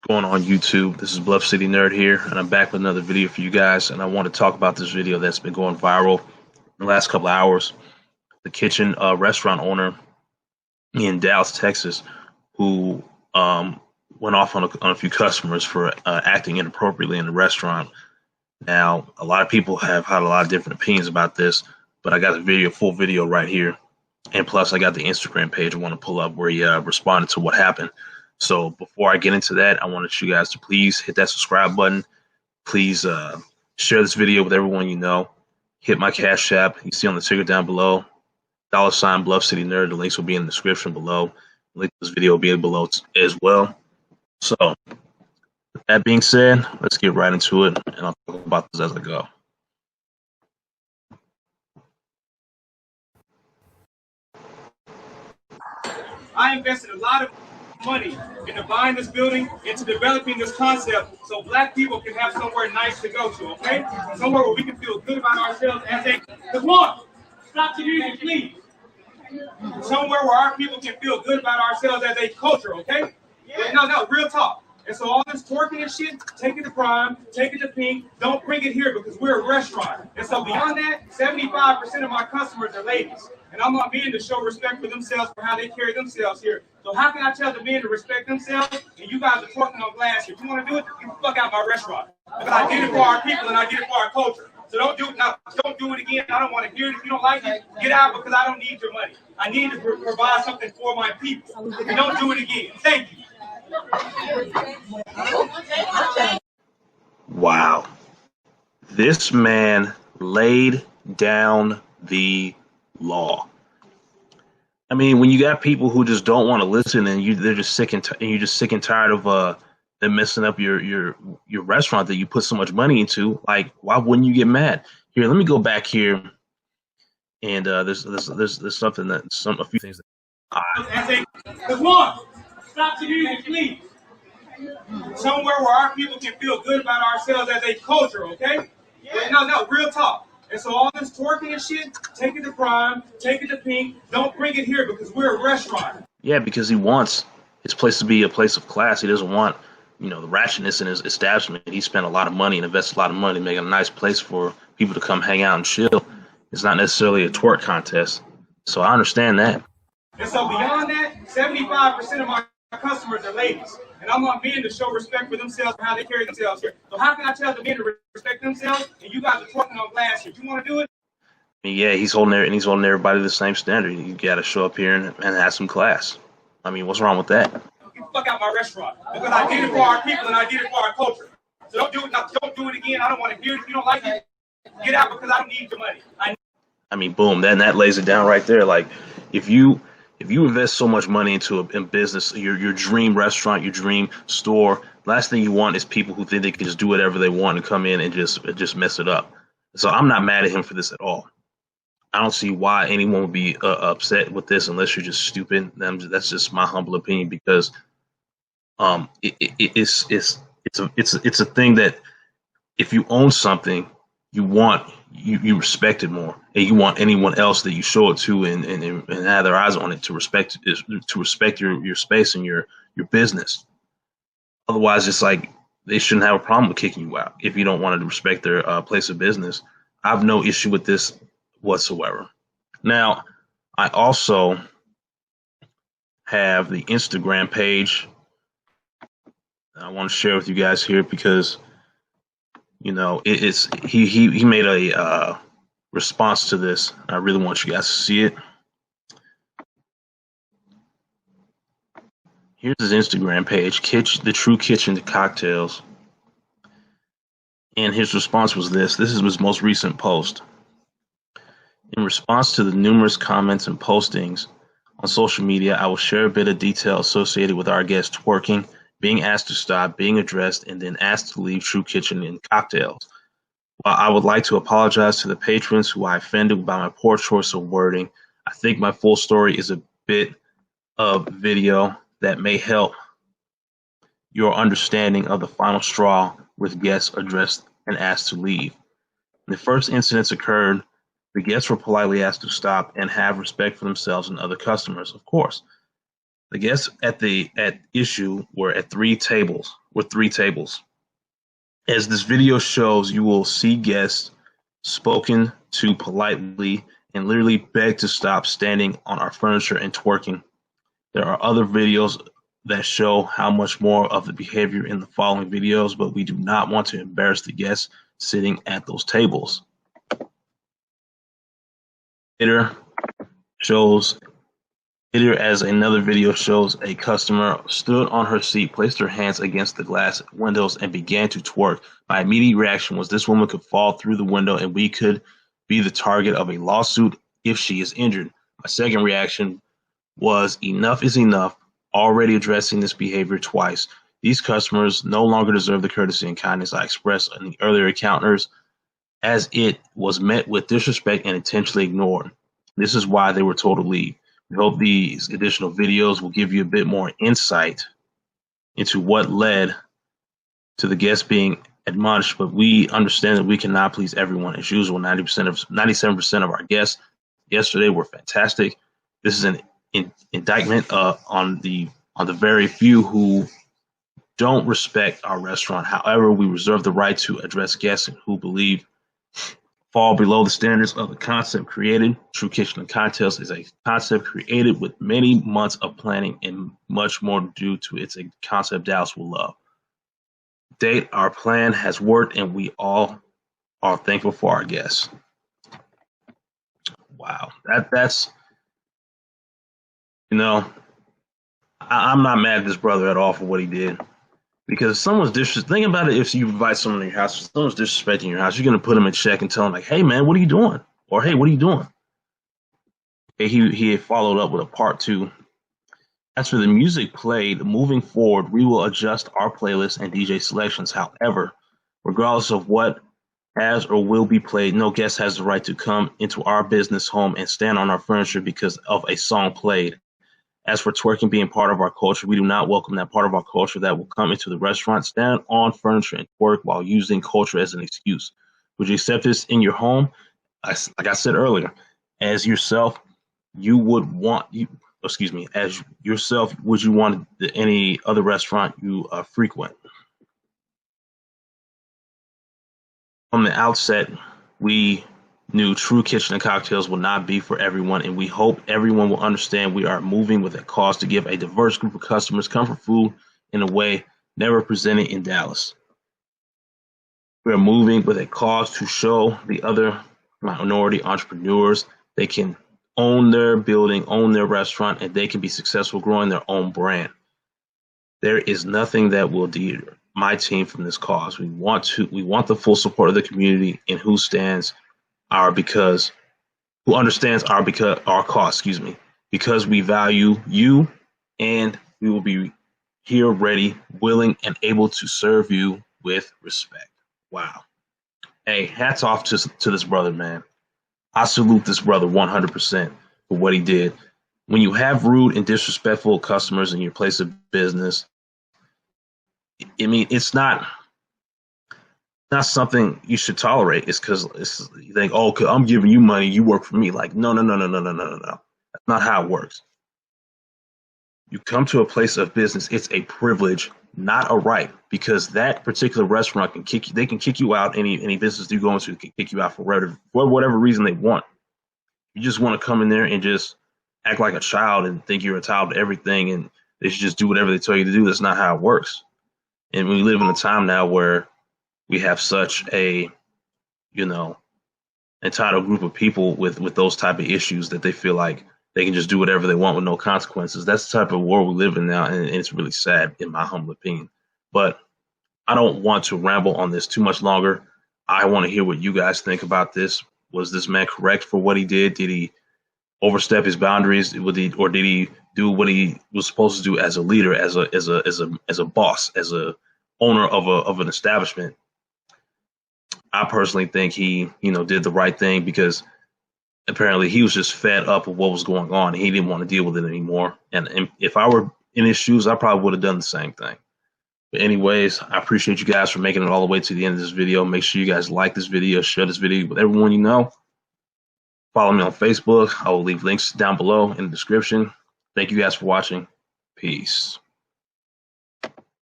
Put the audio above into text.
Going on YouTube? This is BluffCityNerd here, and I'm back with another video for you guys. And I want to talk about this video that's been going viral in the last couple of hours. The kitchen restaurant owner in Dallas, Texas, who went off on a few customers for acting inappropriately in the restaurant. Now, a lot of people have had a lot of different opinions about this, but I got the full video right here. And plus, I got the Instagram page I want to pull up where he responded to what happened. So before I get into that, I wanted you guys to please hit that subscribe button. Please share this video with everyone you know. Hit my Cash App. You see on the ticker down below. $ BluffCityNerd. The links will be in the description below. The link to this video will be below as well. So with that being said, let's get right into it, and I'll talk about this as I go. I invested a lot of money into buying this building, into developing this concept, so black people can have somewhere nice to go to, okay? Somewhere where we can feel good about ourselves as a, come on, stop the music, please. Somewhere where our people can feel good about ourselves as a culture, okay? Yeah. No, real talk. And so all this twerking and shit, take it to Prime, take it to Pink, don't bring it here because we're a restaurant. And so beyond that, 75% of my customers are ladies. And I'm not men to show respect for themselves for how they carry themselves here. So how can I tell the men to respect themselves and you guys are twerking on glass here? If you want to do it, get the fuck out of my restaurant. Because I did it for our people and I did it for our culture. So don't do it now. Don't do it again. I don't want to hear it. If you don't like it, get out because I don't need your money. I need to provide something for my people. And don't do it again. Thank you. Wow. This man laid down the law. I mean, when you got people who just don't want to listen and they're just sick and you're just sick and tired of them messing up your restaurant that you put so much money into, like, why wouldn't you get mad? Here, let me go back here, and there's something that a few things that come on, stop the music, please. Somewhere where our people can feel good about ourselves as a culture, okay? Yeah. No, real talk. And so all this twerking and shit, take it to Prime, take it to Pink, don't bring it here because we're a restaurant. Yeah, because he wants his place to be a place of class. He doesn't want, the ratchetness in his establishment. He spent a lot of money and invested a lot of money making a nice place for people to come hang out and chill. It's not necessarily a twerk contest. So I understand that. And so beyond that, 75% of my customers are ladies. And I'm not men to show respect for themselves and how they carry themselves here. So how can I tell the men to respect themselves and you guys are twerking on glass here? If you want to do it? Yeah, he's holding everybody to the same standard. You got to show up here and have some class. I mean, what's wrong with that? Get the fuck out of my restaurant because I did it for our people and I did it for our culture. So don't do it. Don't do it again. I don't want to hear it. If you don't like it, get out because I don't need your money. I mean, boom. Then that lays it down right there. Like, if you invest so much money into a business, your dream restaurant, your dream store, last thing you want is people who think they can just do whatever they want and come in and just mess it up. So I'm not mad at him for this at all. I don't see why anyone would be upset with this unless you're just stupid. That's just my humble opinion because it's a thing that if you own something, you respect it more, and you want anyone else that you show it to and have their eyes on it to respect your space and your business. Otherwise, it's like they shouldn't have a problem with kicking you out if you don't want to respect their place of business. I have no issue with this whatsoever. Now, I also have the Instagram page I want to share with you guys here because he made a response to this. I really want you guys to see it. Here's his Instagram page, The True Kitchen to Cocktails. And his response was this. This is his most recent post. In response to the numerous comments and postings on social media, I will share a bit of detail associated with our guest twerking, being asked to stop, being addressed, and then asked to leave True Kitchen and Cocktails. While I would like to apologize to the patrons who I offended by my poor choice of wording, I think my full story is a bit of video that may help your understanding of the final straw with guests addressed and asked to leave. When the first incidents occurred, the guests were politely asked to stop and have respect for themselves and other customers, of course. The guests at issue were at 3 tables were 3 tables. As this video shows, you will see guests spoken to politely and literally begged to stop standing on our furniture and twerking. There are other videos that show how much more of the behavior in the following videos, but we do not want to embarrass the guests sitting at those tables. Later, as another video shows, a customer stood on her seat, placed her hands against the glass windows, and began to twerk. My immediate reaction was this woman could fall through the window and we could be the target of a lawsuit if she is injured. My second reaction was enough is enough, already addressing this behavior twice. These customers no longer deserve the courtesy and kindness I expressed in the earlier encounters, as it was met with disrespect and intentionally ignored. This is why they were told to leave. We hope these additional videos will give you a bit more insight into what led to the guests being admonished, but we understand that we cannot please everyone. As usual, 97% of our guests yesterday were fantastic. This is an indictment on the very few who don't respect our restaurant. However, we reserve the right to address guests who believe fall below the standards of the concept created. True Kitchen and Cocktails is a concept created with many months of planning and much more due to its concept Dallas will love. Date, our plan has worked and we all are thankful for our guests. Wow, that's I'm not mad at this brother at all for what he did. Because someone's think about it, if you invite someone to your house, if someone's disrespecting your house, you're going to put them in check and tell them, like, hey, man, what are you doing? Or, hey, what are you doing? He had followed up with a part 2. As for the music played, moving forward, we will adjust our playlist and DJ selections. However, regardless of what has or will be played, no guest has the right to come into our business home and stand on our furniture because of a song played. As for twerking being part of our culture, we do not welcome that part of our culture that will come into the restaurant, stand on furniture, and twerk while using culture as an excuse. Would you accept this in your home? Like I said earlier, as yourself, would you want any other restaurant you frequent? From the outset, we knew True Kitchen and Cocktails will not be for everyone, and we hope everyone will understand we are moving with a cause to give a diverse group of customers comfort food in a way never presented in Dallas. We are moving with a cause to show the other minority entrepreneurs they can own their building, own their restaurant, and they can be successful growing their own brand. There is nothing that will deter my team from this cause. We want the full support of the community and who understands our cause, because we value you, and we will be here ready, willing, and able to serve you with respect. Wow. Hey, hats off to this brother, man. I salute this brother 100% for what he did. When you have rude and disrespectful customers in your place of business, it's not something you should tolerate. It's because you think, oh, I'm giving you money, you work for me. Like, no. That's not how it works. You come to a place of business, it's a privilege, not a right, because that particular restaurant can kick you out. Any business you go into can kick you out for whatever reason they want. You just want to come in there and just act like a child and think you're entitled to everything and they should just do whatever they tell you to do. That's not how it works. And we live in a time now where we have such a, entitled group of people with those type of issues that they feel like they can just do whatever they want with no consequences. That's the type of world we live in now, and it's really sad, in my humble opinion. But I don't want to ramble on this too much longer. I want to hear what you guys think about this. Was this man correct for what he did? Did he overstep his boundaries? Or did he do what he was supposed to do as a leader, as a boss, as a owner of an establishment? I personally think he, did the right thing, because apparently he was just fed up with what was going on. He didn't want to deal with it anymore. And if I were in his shoes, I probably would have done the same thing. But anyways, I appreciate you guys for making it all the way to the end of this video. Make sure you guys like this video, share this video with everyone you know. Follow me on Facebook. I will leave links down below in the description. Thank you guys for watching. Peace.